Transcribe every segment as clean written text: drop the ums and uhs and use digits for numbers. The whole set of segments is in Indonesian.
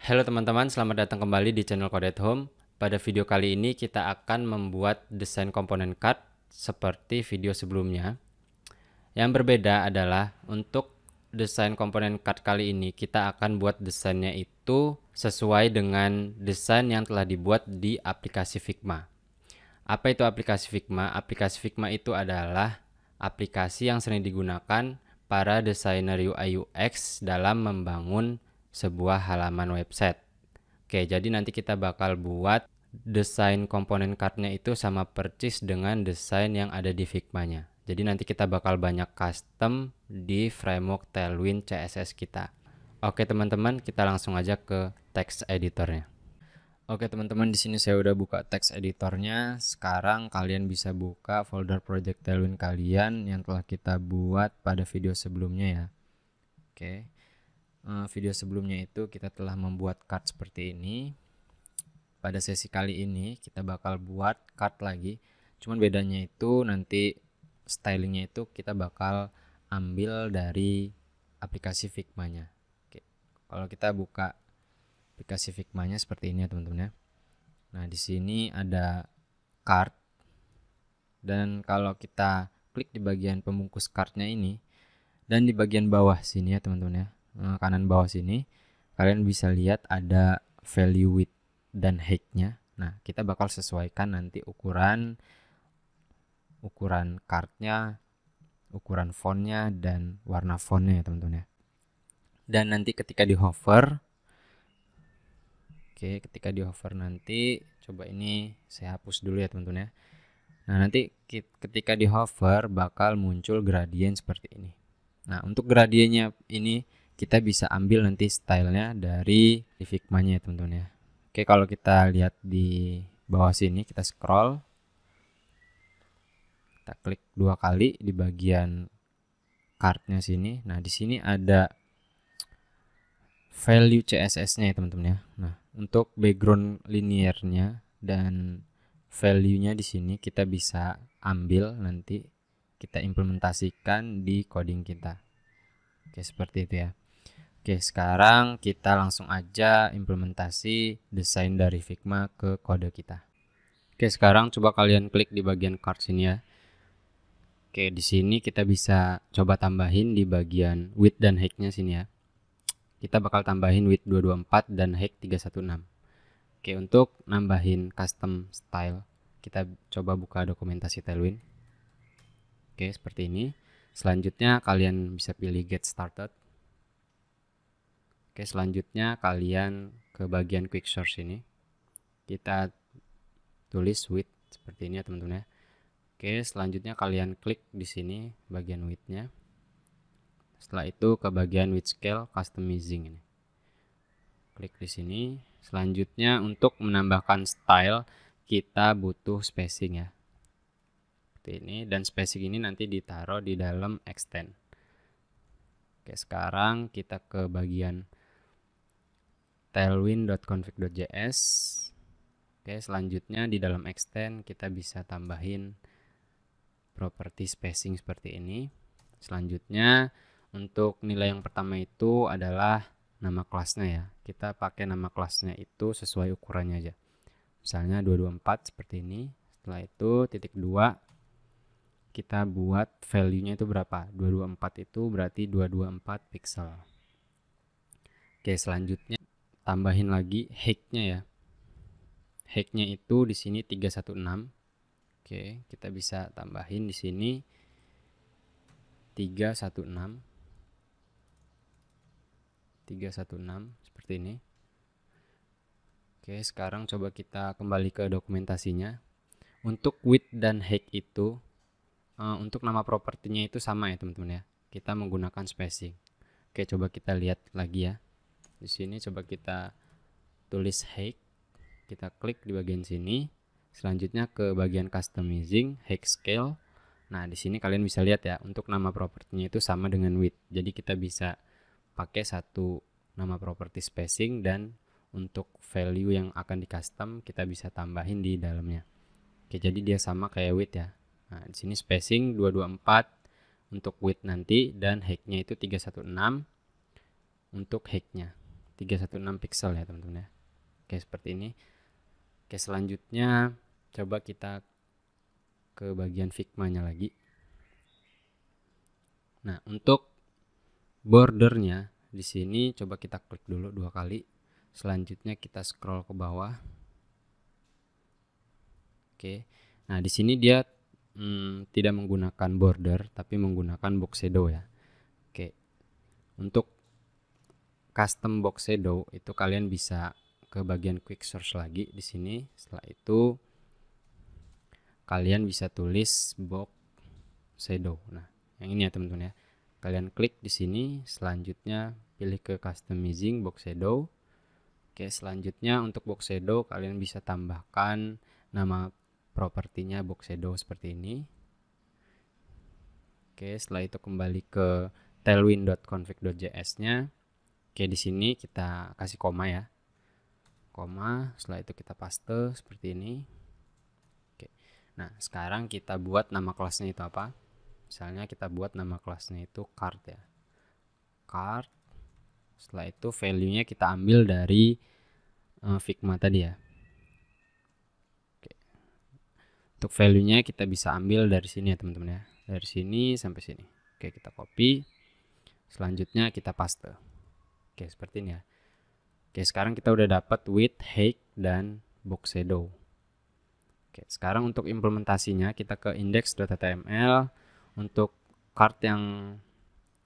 Halo teman-teman, selamat datang kembali di channel Code at Home. Pada video kali ini kita akan membuat desain komponen card seperti video sebelumnya. Yang berbeda adalah untuk desain komponen card kali ini kita akan buat desainnya itu sesuai dengan desain yang telah dibuat di aplikasi Figma. Apa itu aplikasi Figma? Aplikasi Figma itu adalah aplikasi yang sering digunakan para desainer UI UX dalam membangun sebuah halaman website. Oke, jadi nanti kita bakal buat desain komponen cardnya itu sama persis dengan desain yang ada di Figma-nya. Jadi nanti kita bakal banyak custom di framework Tailwind CSS kita. Oke teman-teman, kita langsung aja ke text editornya. Oke teman-teman, di sini saya udah buka text editornya. Sekarang kalian bisa buka folder project Tailwind kalian yang telah kita buat pada video sebelumnya ya. Oke. Video sebelumnya itu kita telah membuat card seperti ini. Pada sesi kali ini kita bakal buat card lagi. Cuman bedanya itu nanti stylingnya itu kita bakal ambil dari aplikasi Figma-nya. Oke. Kalau kita buka aplikasi Figma-nya seperti ini ya teman-teman ya. Nah, di sini ada card. Dan kalau kita klik di bagian pembungkus cardnya ini dan di bagian bawah sini ya teman-teman ya, kanan bawah sini kalian bisa lihat ada value width dan height-nya. Nah, kita bakal sesuaikan nanti ukuran cardnya, ukuran fontnya dan warna fontnya ya teman-teman ya. Dan nanti ketika di hover, ketika di hover nanti coba ini saya hapus dulu ya teman-teman ya. Nah, nanti ketika di hover bakal muncul gradien seperti ini. Nah, untuk gradiennya ini kita bisa ambil nanti stylenya dari Figma-nya ya teman-teman ya. Oke, kalau kita lihat di bawah sini, kita scroll, kita klik 2 kali di bagian cardnya sini. Nah, di sini ada value CSS-nya ya teman-teman ya. Nah, untuk background linearnya dan value-nya di sini kita bisa ambil nanti kita implementasikan di coding kita. Oke, seperti itu ya. Oke, sekarang kita langsung aja implementasi desain dari Figma ke kode kita. Oke, sekarang coba kalian klik di bagian card sini ya. Oke, di sini kita bisa coba tambahin di bagian width dan height-nya sini ya. Kita bakal tambahin width 224 dan height 316. Oke, untuk nambahin custom style, kita coba buka dokumentasi Tailwind. Oke, seperti ini. Selanjutnya kalian bisa pilih get started. Oke, selanjutnya kalian ke bagian quick source ini. Kita tulis width seperti ini ya teman-teman ya. Oke, selanjutnya kalian klik di sini bagian width-nya. Setelah itu ke bagian width scale customizing ini. Klik di sini. Selanjutnya untuk menambahkan style kita butuh spacing ya. Seperti ini, dan spacing ini nanti ditaruh di dalam extend. Oke, sekarang kita ke bagian tailwind.config.js. Oke, selanjutnya di dalam extend kita bisa tambahin properti spacing seperti ini. Selanjutnya untuk nilai yang pertama itu adalah nama kelasnya ya. Kita pakai nama kelasnya itu sesuai ukurannya aja. Misalnya 224 seperti ini. Setelah itu titik 2 kita buat value-nya itu berapa? 224 itu berarti 224 pixel. Oke, selanjutnya tambahin lagi height-nya ya. Height-nya itu di sini 316. Oke, kita bisa tambahin di sini 316 seperti ini. Oke, sekarang coba kita kembali ke dokumentasinya. Untuk width dan height itu untuk nama propertinya itu sama ya teman-teman ya. Kita menggunakan spacing. Oke, coba kita lihat lagi ya. Di sini coba kita tulis height. Kita klik di bagian sini. Selanjutnya ke bagian customizing height scale. Nah, di sini kalian bisa lihat ya, untuk nama propertinya itu sama dengan width. Jadi kita bisa pakai satu nama properti spacing, dan untuk value yang akan di custom kita bisa tambahin di dalamnya. Oke, jadi dia sama kayak width ya. Nah, di sini spacing 224 untuk width nanti, dan height-nya itu 316 untuk height-nya. 316 pixel ya teman-teman ya. Oke, seperti ini. Oke, selanjutnya coba kita ke bagian Figma-nya lagi. Nah, untuk bordernya di sini coba kita klik dulu 2 kali. Selanjutnya kita scroll ke bawah. Oke. Nah, di sini dia tidak menggunakan border tapi menggunakan box shadow ya. Oke. Untuk custom box shadow itu kalian bisa ke bagian quick source lagi di sini. Setelah itu kalian bisa tulis box shadow. Nah, yang ini ya teman-teman ya. Kalian klik di sini, selanjutnya pilih ke customizing box shadow. Oke, selanjutnya untuk box shadow kalian bisa tambahkan nama propertinya box shadow seperti ini. Oke, setelah itu kembali ke tailwind.config.js-nya. Oke, di sini kita kasih koma ya. Koma, setelah itu kita paste seperti ini. Oke. Nah, sekarang kita buat nama kelasnya itu apa? Misalnya kita buat nama kelasnya itu card ya. Card. Setelah itu value-nya kita ambil dari Figma tadi ya. Oke. Untuk value-nya kita bisa ambil dari sini ya teman-teman ya. Dari sini sampai sini. Oke, kita copy. Selanjutnya kita paste. Oke, seperti ini ya. Oke, sekarang kita udah dapat width, height, dan box shadow. Oke, sekarang untuk implementasinya kita ke index.html. Untuk card yang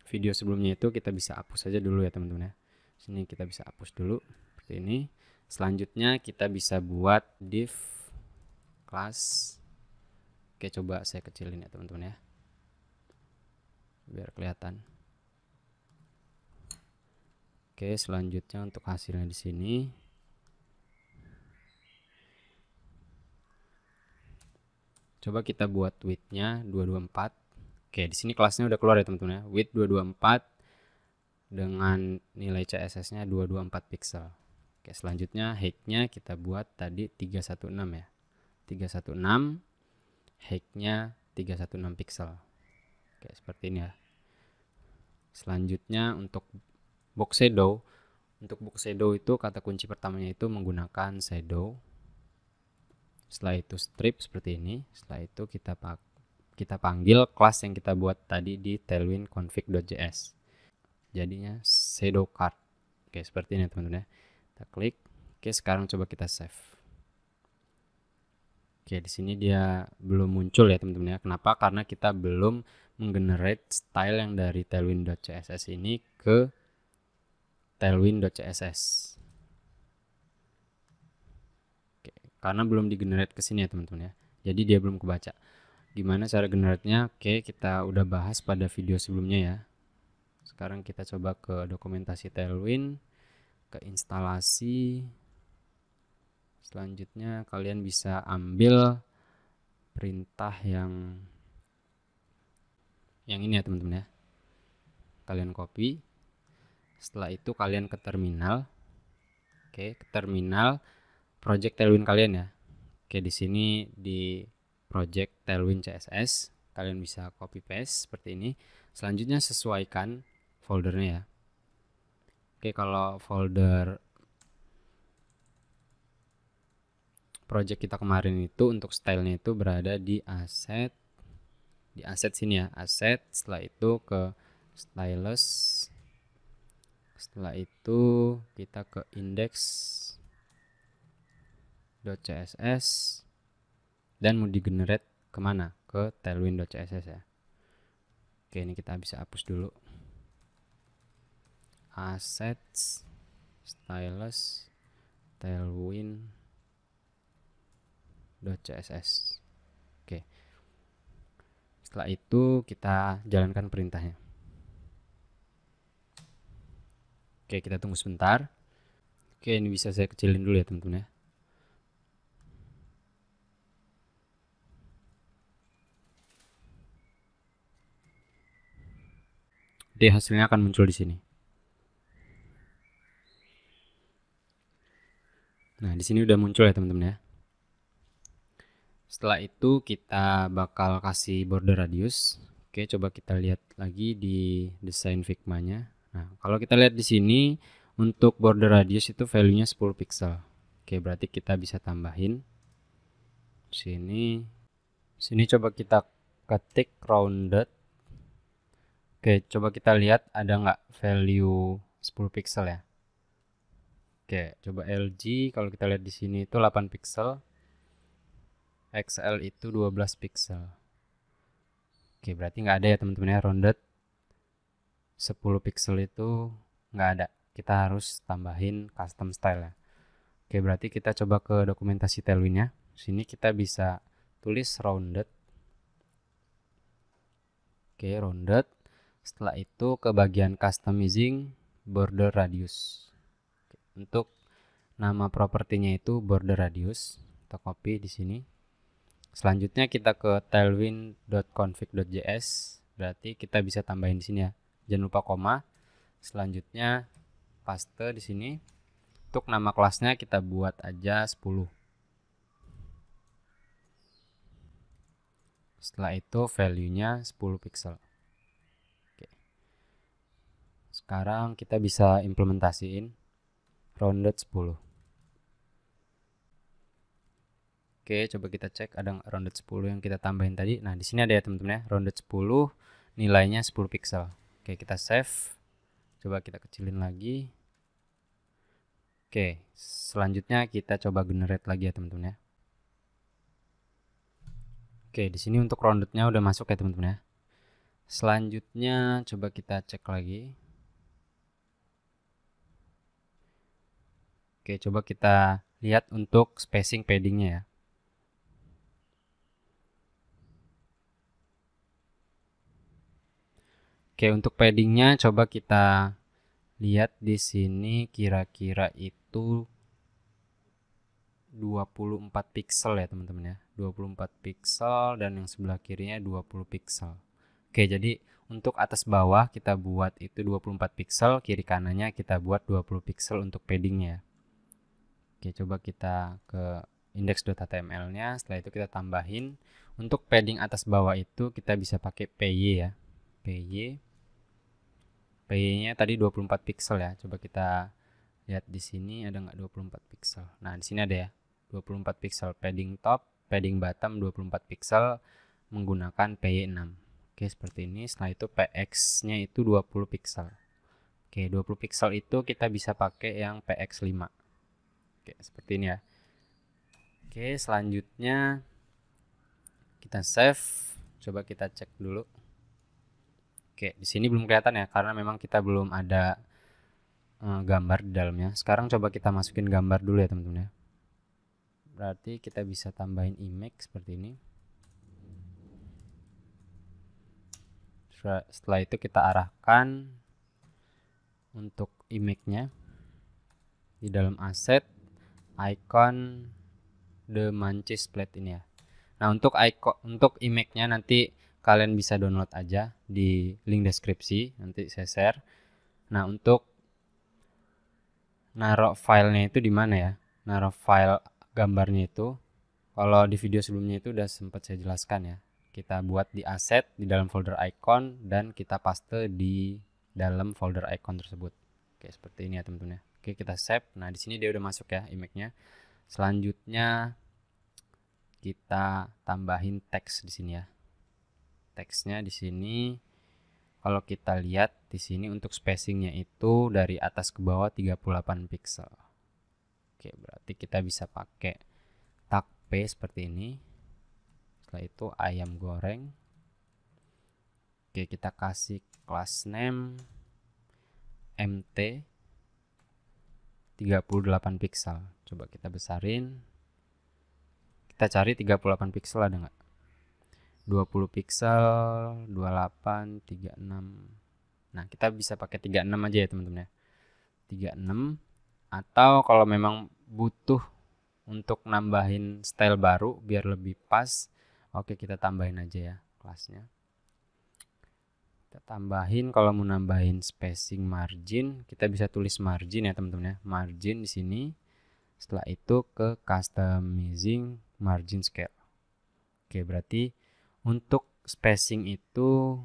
video sebelumnya itu kita bisa hapus saja dulu ya teman-teman ya. Sini kita bisa hapus dulu seperti ini. Selanjutnya kita bisa buat div class. Oke, coba saya kecilin ya teman-teman ya, biar kelihatan. Oke, selanjutnya untuk hasilnya di sini. Coba kita buat width-nya 224. Oke, di sini kelasnya udah keluar ya teman-teman ya. Width 224 dengan nilai CSS-nya 224 pixel. Oke, selanjutnya height-nya kita buat tadi 316 ya. 316, height-nya 316 pixel. Oke, seperti ini ya. Selanjutnya untuk box shadow. Untuk box shadow itu kata kunci pertamanya itu menggunakan shadow. Setelah itu strip seperti ini. Setelah itu kita panggil kelas yang kita buat tadi di tailwind config.js. Jadinya shadow card. Oke, seperti ini teman-teman ya. Kita klik. Oke, sekarang coba kita save. Oke, di sini dia belum muncul ya teman-teman ya. Kenapa? Karena kita belum menggenerate style yang dari tailwind.css ini ke tailwind.css. Oke, karena belum digenerate ke sini ya teman-teman ya. Jadi dia belum kebaca. Gimana cara generate-nya? Oke, kita udah bahas pada video sebelumnya ya. Sekarang kita coba ke dokumentasi tailwind, ke instalasi. Selanjutnya kalian bisa ambil perintah yang ini ya teman-teman ya. Kalian copy. Setelah itu kalian ke terminal. Oke, ke terminal project tailwind kalian ya. Oke, di sini di project tailwind CSS kalian bisa copy paste seperti ini. Selanjutnya sesuaikan foldernya ya. Oke, kalau folder project kita kemarin itu untuk stylenya itu berada di asset. Di asset sini ya, asset. Setelah itu ke stylus. Setelah itu kita ke index.css dan mau digenerate kemana? Ke tailwind.css ya. Oke, ini kita bisa hapus dulu. Assets, stylus, tailwind.css. Oke. Setelah itu kita jalankan perintahnya. Oke, kita tunggu sebentar. Oke, ini bisa saya kecilin dulu ya teman-teman ya. Jadi hasilnya akan muncul di sini. Nah, di sini udah muncul ya teman-teman ya. Setelah itu kita bakal kasih border radius. Oke, coba kita lihat lagi di desain Figma-nya. Nah, kalau kita lihat di sini Untuk border radius itu value-nya 10 pixel. Oke, berarti kita bisa tambahin sini coba kita ketik rounded. Oke, coba kita lihat ada nggak value 10 pixel ya. Oke, coba LG kalau kita lihat di sini itu 8 pixel. XL itu 12 pixel. Oke, berarti nggak ada ya teman-teman ya, rounded 10 pixel itu nggak ada. Kita harus tambahin custom style ya. Oke, berarti kita coba ke dokumentasi Tailwind-nya. Sini kita bisa tulis rounded. Oke, rounded. Setelah itu ke bagian customizing border radius. Untuk nama propertinya itu border radius. Kita copy di sini. Selanjutnya kita ke tailwind.config.js. Berarti kita bisa tambahin di sini ya. Jangan lupa koma. Selanjutnya paste di sini. Untuk nama kelasnya kita buat aja 10. Setelah itu value-nya 10 pixel. Oke. Sekarang kita bisa implementasiin rounded 10. Oke, coba kita cek ada rounded 10 yang kita tambahin tadi. Nah, di sini ada ya teman-teman ya, rounded 10 nilainya 10 pixel. Oke, kita save. Coba kita kecilin lagi. Oke, selanjutnya kita coba generate lagi ya teman-teman ya. Oke, di sini untuk roundednya udah masuk ya teman-teman ya. Selanjutnya coba kita cek lagi. Oke, coba kita lihat untuk spacing paddingnya ya. Oke, untuk paddingnya coba kita lihat di sini kira-kira itu 24 pixel ya teman-teman ya. 24 pixel dan yang sebelah kirinya 20 pixel. Oke, jadi untuk atas bawah kita buat itu 24 pixel, kiri kanannya kita buat 20 pixel untuk paddingnya. Oke, coba kita ke index.html-nya, setelah itu kita tambahin. Untuk padding atas bawah itu kita bisa pakai PY ya. PY-nya tadi 24 pixel ya. Coba kita lihat di sini ada nggak 24 pixel. Nah, di sini ada ya. 24 pixel padding top, padding bottom 24 pixel menggunakan PY6. Oke, seperti ini. Setelah itu PX-nya itu 20 pixel. Oke, 20 pixel itu kita bisa pakai yang PX5. Oke, seperti ini ya. Oke, selanjutnya kita save. Coba kita cek dulu. Oke, di sini belum kelihatan ya karena memang kita belum ada gambar di dalamnya. Sekarang coba kita masukin gambar dulu ya teman-teman ya. Berarti kita bisa tambahin image seperti ini. Setelah itu kita arahkan untuk image-nya di dalam asset icon the Manchis plate ini ya. Nah, untuk image-nya nanti kalian bisa download aja di link deskripsi, nanti saya share. Nah, untuk naruh filenya itu di mana ya? Naruh file gambarnya itu, kalau di video sebelumnya itu udah sempat saya jelaskan ya. Kita buat di asset di dalam folder icon dan kita paste di dalam folder icon tersebut. Oke, seperti ini ya teman-teman ya. Oke, kita save. Nah, di sini dia udah masuk ya image-nya. Selanjutnya kita tambahin teks di sini ya. Teksnya di sini kalau kita lihat di sini untuk spacingnya itu dari atas ke bawah 38 pixel. Oke, berarti kita bisa pakai tag P seperti ini. Setelah itu ayam goreng. Oke, kita kasih class name MT 38 pixel. Coba kita besarin. Kita cari 38 pixel ada nggak? 20 pixel, 28, 36. Nah, kita bisa pakai 36 aja ya teman-teman ya. 36 atau kalau memang butuh untuk nambahin style baru biar lebih pas, oke kita tambahin aja ya kelasnya. Kita tambahin kalau mau nambahin spacing margin, kita bisa tulis margin ya teman-teman ya. Margin di sini. Setelah itu ke customizing margin scale. Oke, berarti untuk spacing itu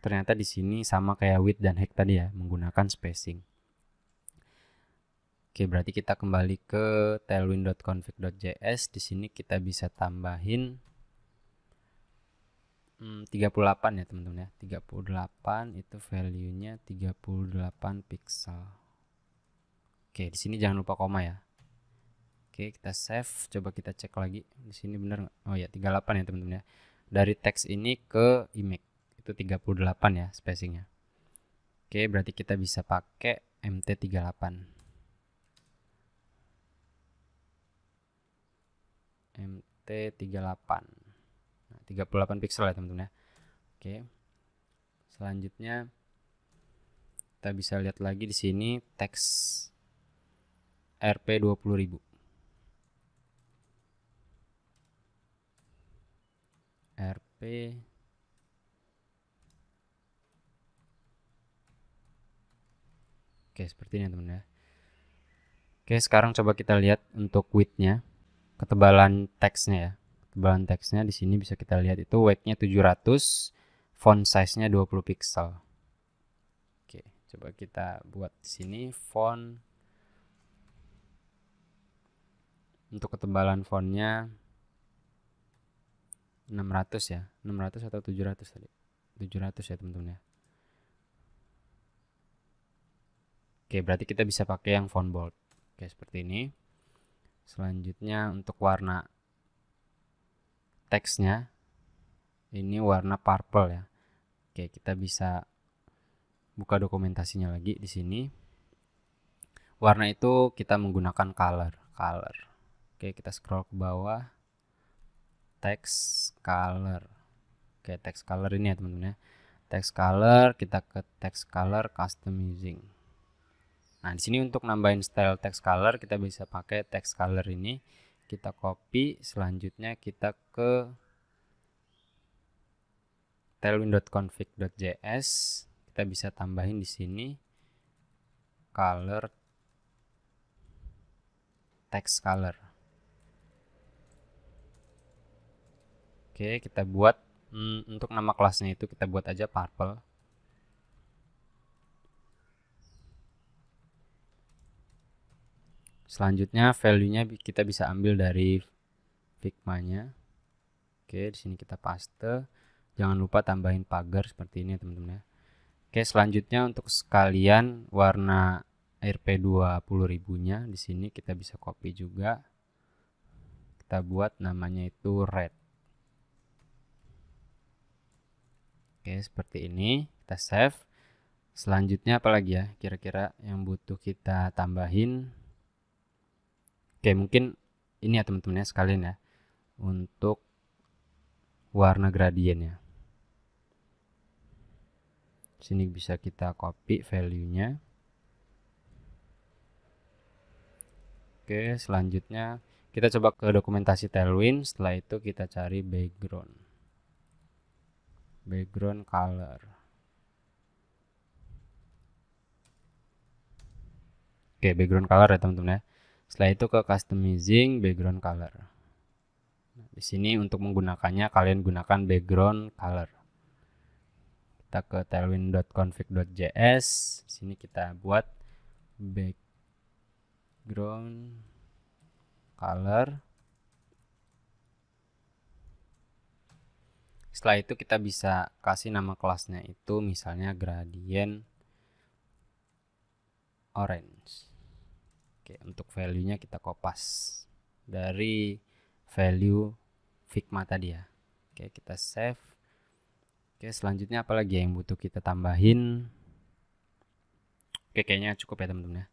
ternyata di sini sama kayak width dan height tadi ya, menggunakan spacing. Oke, berarti kita kembali ke tailwind.config.js. Di sini kita bisa tambahin 38 ya teman-teman ya. 38 itu value-nya 38 pixel. Oke, di sini jangan lupa koma ya. Oke, kita save, coba kita cek lagi. Di sini benar nggak? Oh ya, 38 ya teman-teman ya. Dari teks ini ke image itu 38 ya spacingnya. Oke, berarti kita bisa pakai MT38. MT38. Nah, 38 pixel ya teman-teman ya. Oke. Selanjutnya kita bisa lihat lagi di sini teks Rp 20.000. Rp Oke, seperti ini teman-teman ya. Oke, sekarang coba kita lihat untuk width-nya, ketebalan teksnya ya. Ketebalan teksnya di sini bisa kita lihat itu weight-nya 700, font size-nya 20 pixel. Oke, coba kita buat di sini font. Untuk ketebalan fontnya 600 ya. 600 atau 700 tadi? 700 ya teman-teman ya. Oke, berarti kita bisa pakai yang font bold. Oke, seperti ini. Selanjutnya untuk warna teksnya ini warna purple ya. Oke, kita bisa buka dokumentasinya lagi di sini. Warna itu kita menggunakan color. Oke, kita scroll ke bawah. Text color. Oke, text color ini ya teman-teman ya. Text color, kita ke text color customizing. Nah, di sini untuk nambahin style text color kita bisa pakai text color ini. Kita copy, selanjutnya kita ke tailwind.config.js. Kita bisa tambahin di sini color text color. Oke, kita buat untuk nama kelasnya itu kita buat aja purple. Selanjutnya value-nya kita bisa ambil dari Figma-nya. Oke, di sini kita paste. Jangan lupa tambahin pagar seperti ini teman-teman ya. Oke, selanjutnya untuk sekalian warna Rp 20.000-nya di sini kita bisa copy juga. Kita buat namanya itu red. Oke, seperti ini. Kita save. Selanjutnya apalagi ya kira-kira yang butuh kita tambahin. Oke, mungkin ini ya teman-teman ya sekalian ya untuk warna gradiennya. Sini bisa kita copy value-nya. Oke, selanjutnya kita coba ke dokumentasi Tailwind. Setelah itu kita cari background color. Oke, background color ya teman-teman ya. Setelah itu ke customizing background color. Nah, di sini untuk menggunakannya kalian gunakan background color. Kita ke tailwind.config.js. Sini kita buat background color. Setelah itu kita bisa kasih nama kelasnya itu misalnya gradient orange. Oke, untuk value-nya kita kopas dari value Figma tadi ya. Oke, kita save. Oke, selanjutnya apalagi yang butuh kita tambahin? Oke, kayaknya cukup ya teman-teman ya.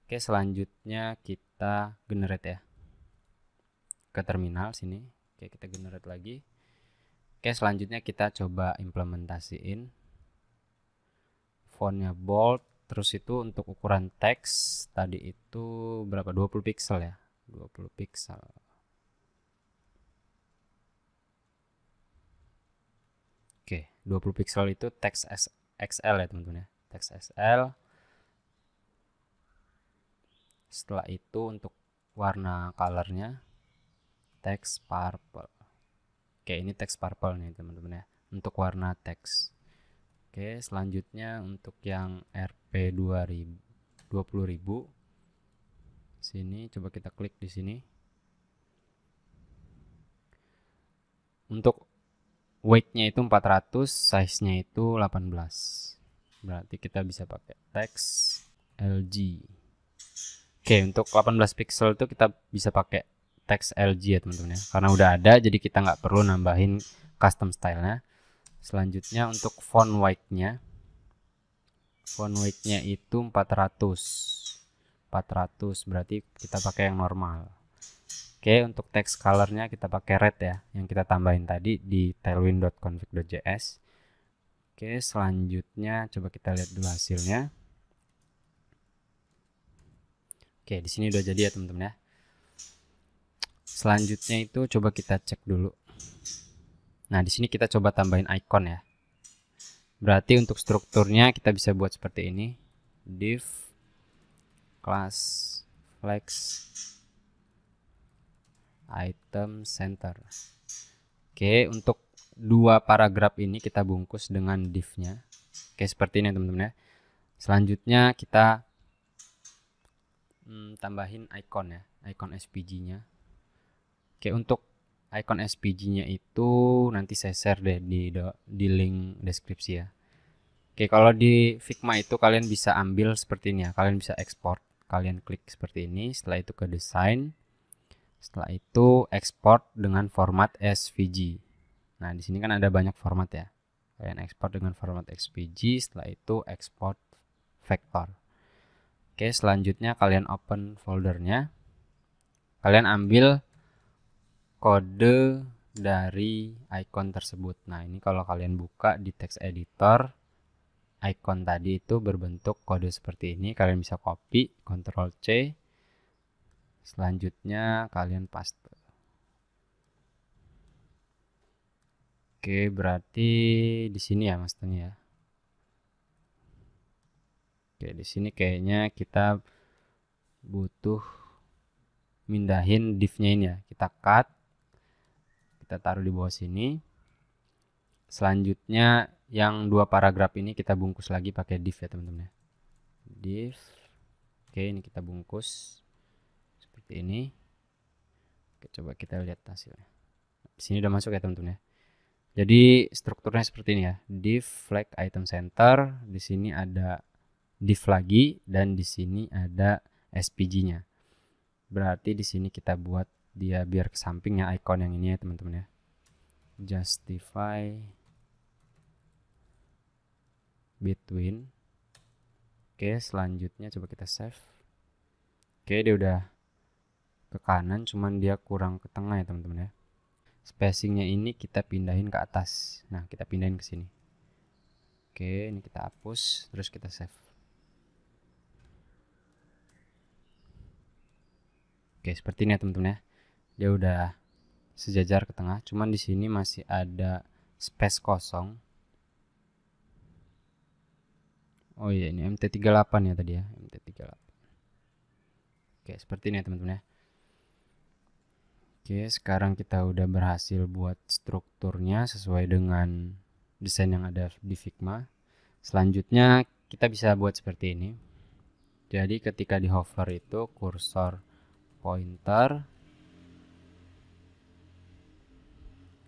Oke, selanjutnya kita generate ya. Ke terminal sini. Oke, kita generate lagi. Oke, selanjutnya kita coba implementasiin. Fontnya bold. Terus itu untuk ukuran teks tadi itu berapa? 20 pixel ya. 20 pixel. Oke, 20 pixel itu teks XL ya teman-teman ya. Teks XL. Setelah itu untuk warna colornya teks purple. Oke, ini teks purple nih teman-teman ya. Untuk warna teks. Oke, selanjutnya untuk yang Rp 20.000 Sini coba kita klik di sini. Untuk weight-nya itu 400, size-nya itu 18. Berarti kita bisa pakai teks LG. Oke, untuk 18 pixel itu kita bisa pakai teks LG ya teman-teman ya. Karena udah ada, jadi kita nggak perlu nambahin custom style-nya. Selanjutnya untuk font weight-nya. Font weight-nya itu 400. 400 berarti kita pakai yang normal. Oke, untuk text color-nya kita pakai red ya, yang kita tambahin tadi di tailwind.config.js. Oke, selanjutnya coba kita lihat dulu hasilnya. Oke, di sini udah jadi ya teman-teman ya. Selanjutnya itu coba kita cek dulu. Nah, di sini kita coba tambahin icon ya. Berarti untuk strukturnya kita bisa buat seperti ini. Div class flex item center. Oke, untuk dua paragraf ini kita bungkus dengan div-nya. Oke, seperti ini teman-teman ya. Selanjutnya kita tambahin icon ya, icon SVG-nya. Oke, untuk icon SVG-nya itu nanti saya share deh di link deskripsi ya. Oke, kalau di Figma itu kalian bisa ambil seperti ini ya. Kalian bisa ekspor. Kalian klik seperti ini, setelah itu ke desain. Setelah itu export dengan format SVG. Nah, di sini kan ada banyak format ya. Kalian export dengan format SVG, setelah itu export vector. Oke, selanjutnya kalian open foldernya. Kalian ambil kode dari icon tersebut. Nah, ini kalau kalian buka di text editor, icon tadi itu berbentuk kode seperti ini. Kalian bisa copy, Ctrl C. Selanjutnya kalian paste. Oke, berarti di sini ya masternya ya. Oke, di sini kayaknya kita butuh mindahin div-nya ini ya. Kita cut. Kita taruh di bawah sini. Selanjutnya yang dua paragraf ini kita bungkus lagi pakai div ya teman-teman ya. Div. Oke, ini kita bungkus seperti ini. Oke, coba kita lihat hasilnya. Di sini udah masuk ya teman-teman ya. Jadi strukturnya seperti ini ya. Div flag item center, di sini ada div lagi dan di sini ada SVG-nya. Berarti di sini kita buat dia biar ke sampingnya icon yang ini ya teman-teman ya. Justify between. Oke, selanjutnya coba kita save. Oke, dia udah ke kanan, cuman dia kurang ke tengah ya teman-teman ya. Spacingnya ini kita pindahin ke atas. Nah, kita pindahin ke sini. Oke, ini kita hapus, terus kita save. Oke, seperti ini ya teman-teman ya. Dia udah sejajar ke tengah, cuman di sini masih ada space kosong. Oh iya, ini MT38 ya tadi ya, MT38. Oke, seperti ini ya teman-teman ya. Oke, sekarang kita udah berhasil buat strukturnya sesuai dengan desain yang ada di Figma. Selanjutnya kita bisa buat seperti ini. Jadi ketika di hover itu kursor pointer.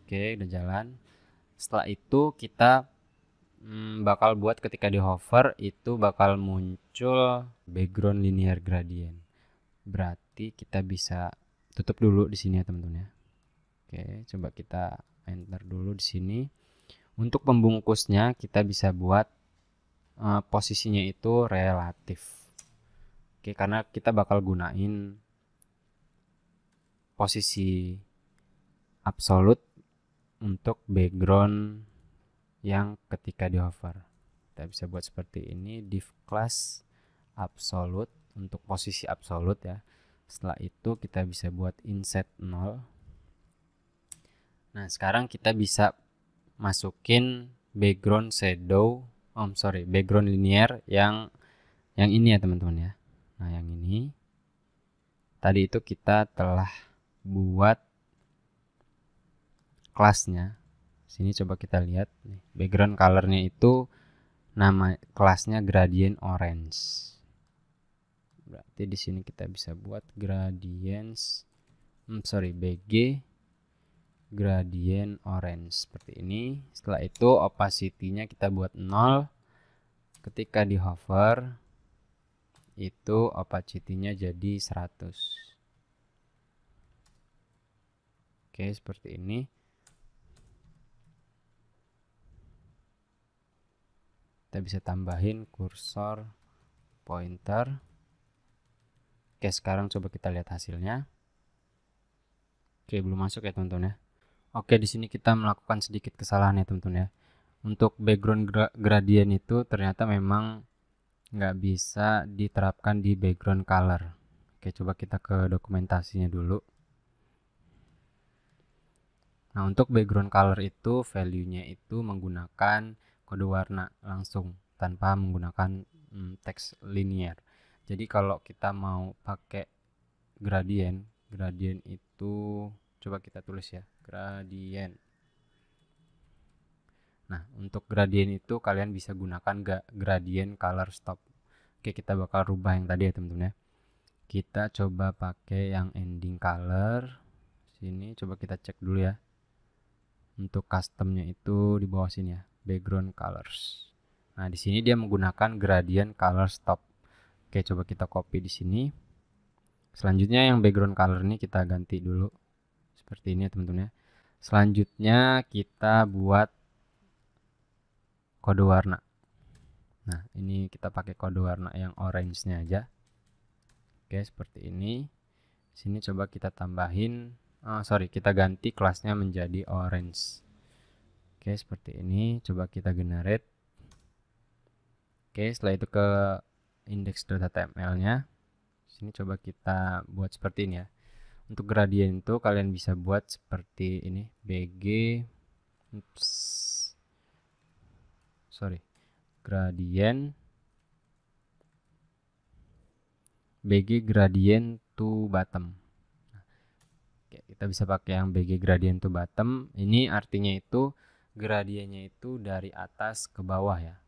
Oke, udah jalan. Setelah itu kita bakal buat ketika di hover itu bakal muncul background linear gradient. Berarti kita bisa tutup dulu di sini ya teman-teman ya. Oke, coba kita enter dulu di sini. Untuk pembungkusnya kita bisa buat posisinya itu relatif. Oke, karena kita bakal gunain posisi absolute untuk background yang ketika di hover. Kita bisa buat seperti ini, div class absolute untuk posisi absolute ya. Setelah itu kita bisa buat inset 0. Nah, sekarang kita bisa masukin background shadow, background linear yang ini ya teman-teman ya. Nah, yang ini tadi itu kita telah buat kelasnya. Sini coba kita lihat nih, background colornya itu nama kelasnya gradient orange. Berarti di sini kita bisa buat gradients BG gradient orange seperti ini. Setelah itu opacity-nya kita buat 0. Ketika di hover itu opacity-nya jadi 100. Oke, seperti ini. Kita bisa tambahin kursor pointer. Oke, sekarang coba kita lihat hasilnya. Oke, belum masuk ya teman-teman ya. Oke, di sini kita melakukan sedikit kesalahan ya teman-teman ya. Untuk background gradient itu ternyata memang nggak bisa diterapkan di background color. Oke, coba kita ke dokumentasinya dulu. Nah, untuk background color itu value-nya itu menggunakan kode warna langsung tanpa menggunakan teks linear. Jadi kalau kita mau pakai gradient itu coba kita tulis ya, gradient. Nah, untuk gradient itu kalian bisa gunakan gradient color stop. Oke, kita bakal rubah yang tadi ya teman-teman ya. Kita coba pakai yang ending color. Sini coba kita cek dulu ya. Untuk customnya itu di bawah sini ya, background colors. Nah, di sini dia menggunakan gradient color stop. Oke, coba kita copy di sini. Selanjutnya yang background color ini kita ganti dulu. Seperti ini ya teman-teman ya. Selanjutnya kita buat kode warna. Nah, ini kita pakai kode warna yang orange-nya aja. Oke, seperti ini. Sini coba kita tambahin, kita ganti kelasnya menjadi orange. Oke, seperti ini. Coba kita generate. Oke, setelah itu ke index.html-nya. Sini coba kita buat seperti ini ya. Untuk gradient itu kalian bisa buat seperti ini, BG gradient to bottom. Oke, kita bisa pakai yang BG gradient to bottom. Ini artinya itu gradiennya itu dari atas ke bawah ya.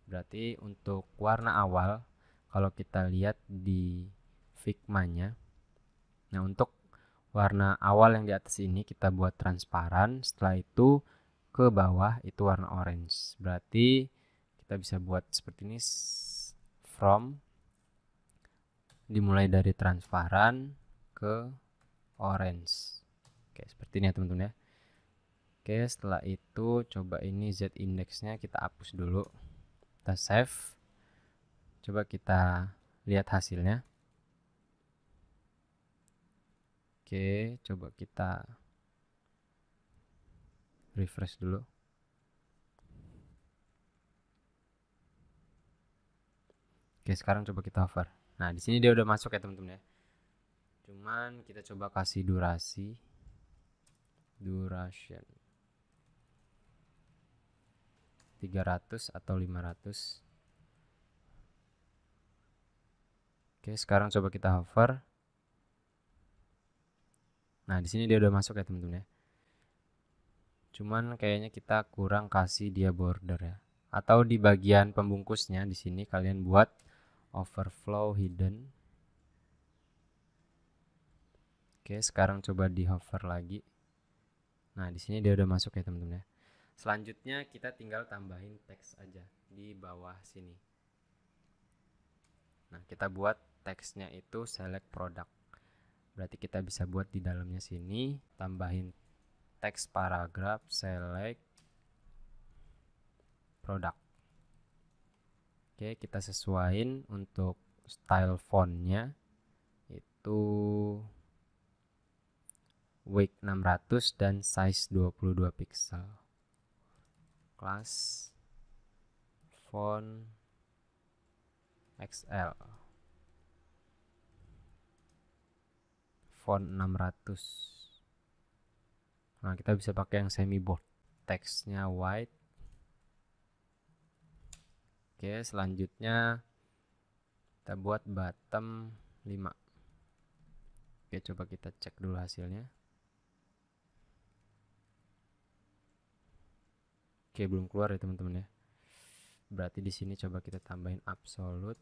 Berarti untuk warna awal kalau kita lihat di Figma-nya. Nah, untuk warna awal yang di atas ini kita buat transparan. Setelah itu ke bawah itu warna orange. Berarti kita bisa buat seperti ini, from, dimulai dari transparan ke orange. Oke, seperti ini ya teman-teman ya. Oke, setelah itu coba ini z indexnya kita hapus dulu. Kita save. Coba kita lihat hasilnya. Oke, coba kita refresh dulu. Oke, sekarang coba kita hover. Nah, di sini dia udah masuk ya teman-teman ya. Cuman kita coba kasih duration 300 atau 500. Oke, sekarang coba kita hover. Nah, di sini dia udah masuk ya teman-teman ya. Cuman kayaknya kita kurang kasih dia border ya. Atau di bagian pembungkusnya di sini kalian buat overflow hidden. Oke, sekarang coba di hover lagi. Nah, di sini dia udah masuk ya teman-teman ya. Selanjutnya kita tinggal tambahin teks aja di bawah sini. Nah, kita buat teksnya itu select product. Berarti kita bisa buat di dalamnya sini, tambahin teks paragraf select product. Oke, kita sesuaiin untuk style fontnya itu weight 600 dan size 22 pixel. Kelas font XL. Font 600. Nah, kita bisa pakai yang semi bold. Teksnya white. Oke, selanjutnya kita buat bottom 5. Oke, coba kita cek dulu hasilnya. Oke, belum keluar ya teman-teman ya. Berarti di sini coba kita tambahin absolute.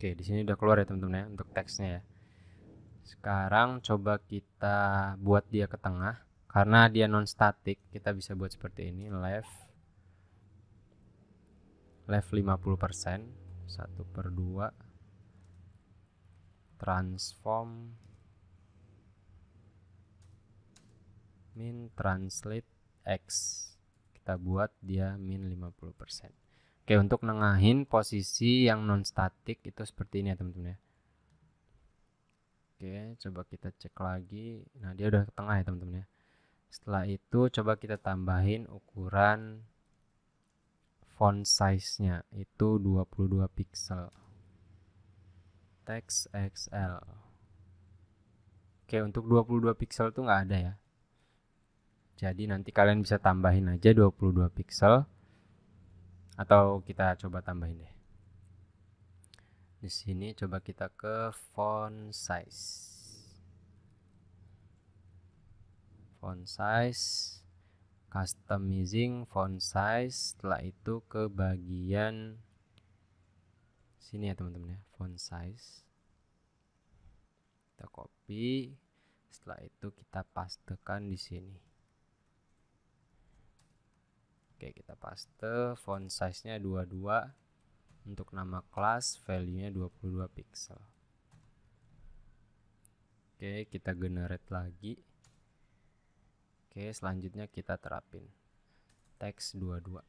Oke, di sini udah keluar ya teman-teman ya untuk teksnya ya. Sekarang coba kita buat dia ke tengah. Karena dia non static, kita bisa buat seperti ini, left 50%, 1/2, transform min translate x. Kita buat dia min 50%. Oke, untuk nengahin posisi yang non static itu seperti ini ya teman-teman ya. Oke, coba kita cek lagi. Nah, dia udah ke tengah ya teman-teman ya. Setelah itu coba kita tambahin ukuran font size-nya itu 22 pixel. Text XL. Oke, untuk 22 pixel tuh nggak ada ya. Jadi nanti kalian bisa tambahin aja 22 pixel. Atau kita coba tambahin deh. Di sini coba kita ke font size. Font size, customizing font size. Setelah itu ke bagian sini ya teman-teman ya, font size. Kita copy. Setelah itu kita pastekan di sini. Oke, kita paste. Font size-nya 22. Untuk nama kelas value-nya 22 pixel. Oke, kita generate lagi. Oke, selanjutnya kita terapin teks 22.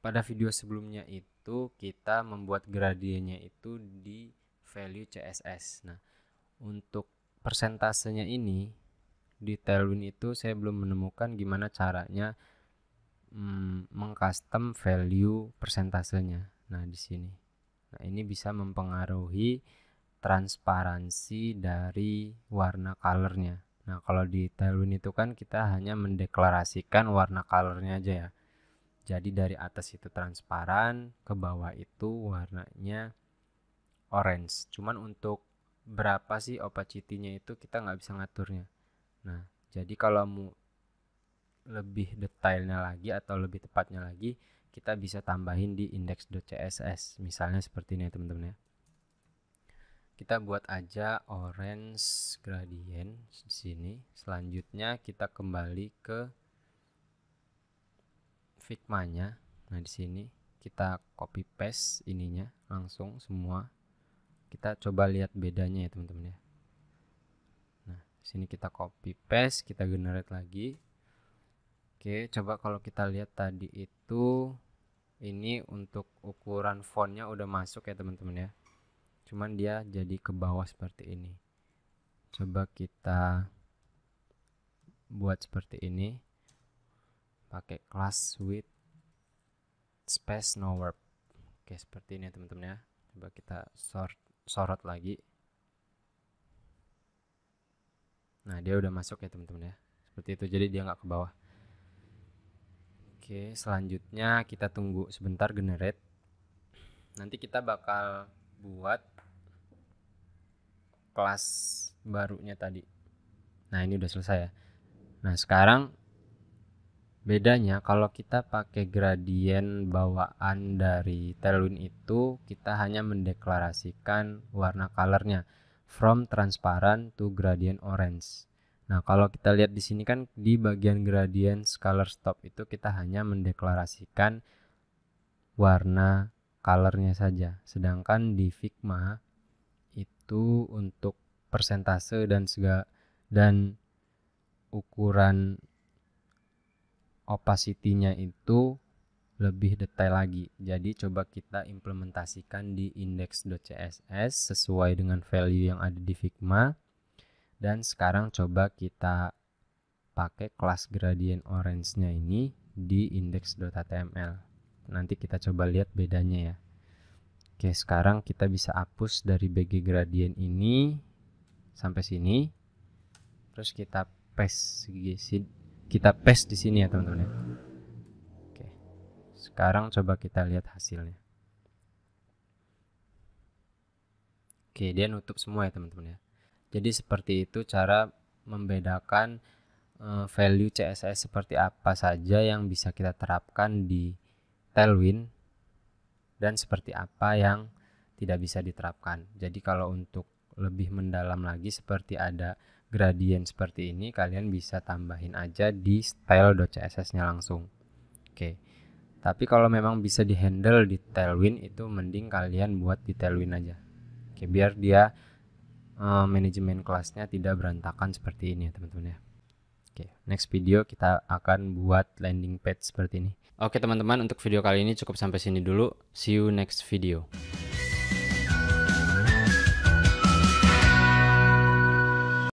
Pada video sebelumnya itu kita membuat gradiennya itu di value CSS. Nah, untuk persentasenya ini di Tailwind itu saya belum menemukan gimana caranya mengcustom value persentasenya. Nah, di sini. Nah, ini bisa mempengaruhi transparansi dari warna colornya. Nah, kalau di Tailwind itu kan kita hanya mendeklarasikan warna colornya aja ya. Jadi dari atas itu transparan, ke bawah itu warnanya orange. Cuman untuk berapa sih opacity-nya itu kita nggak bisa ngaturnya. Nah, jadi kalau mau lebih detailnya lagi atau lebih tepatnya lagi, kita bisa tambahin di index.css. Misalnya seperti ini ya teman-teman ya. Kita buat aja orange gradient di sini. Selanjutnya kita kembali ke Figma-nya. Nah, di sini kita copy paste ininya langsung semua. Kita coba lihat bedanya ya teman-teman ya. Nah, di sini kita copy paste, kita generate lagi. Oke, coba kalau kita lihat tadi itu ini untuk ukuran fontnya udah masuk ya teman-teman ya. Cuman dia jadi ke bawah seperti ini. Coba kita buat seperti ini. Pakai class with space no verb. Oke, seperti ini ya teman-teman ya. Coba kita sorot lagi. Nah, dia udah masuk ya teman-teman ya. Seperti itu, jadi dia nggak ke bawah. Oke, selanjutnya kita tunggu sebentar generate. Nanti kita bakal buat kelas barunya tadi. Nah, ini udah selesai ya. Nah, sekarang bedanya kalau kita pakai gradien bawaan dari Tailwind itu, kita hanya mendeklarasikan warna colornya from transparent to gradient orange. Nah, kalau kita lihat di sini kan di bagian gradients color stop itu kita hanya mendeklarasikan warna colornya saja. Sedangkan di Figma itu untuk persentase dan ukuran opacity-nya itu lebih detail lagi. Jadi coba kita implementasikan di index.css sesuai dengan value yang ada di Figma. Dan sekarang coba kita pakai kelas gradient orange-nya ini di index.html. Nanti kita coba lihat bedanya ya. Oke, sekarang kita bisa hapus dari bg gradient ini sampai sini. Terus kita paste di sini ya teman-teman ya. Oke. Sekarang coba kita lihat hasilnya. Oke, dia nutup semua ya teman-teman ya. Jadi seperti itu cara membedakan value CSS seperti apa saja yang bisa kita terapkan di Tailwind dan seperti apa yang tidak bisa diterapkan. Jadi kalau untuk lebih mendalam lagi seperti ada gradient seperti ini, kalian bisa tambahin aja di style.css-nya langsung. Oke. Tapi kalau memang bisa dihandle di Tailwind, itu mending kalian buat di Tailwind aja. Oke, biar dia manajemen kelasnya tidak berantakan seperti ini ya teman-teman ya. Oke, next video kita akan buat landing page seperti ini. Oke teman-teman, untuk video kali ini cukup sampai sini dulu. See you next video.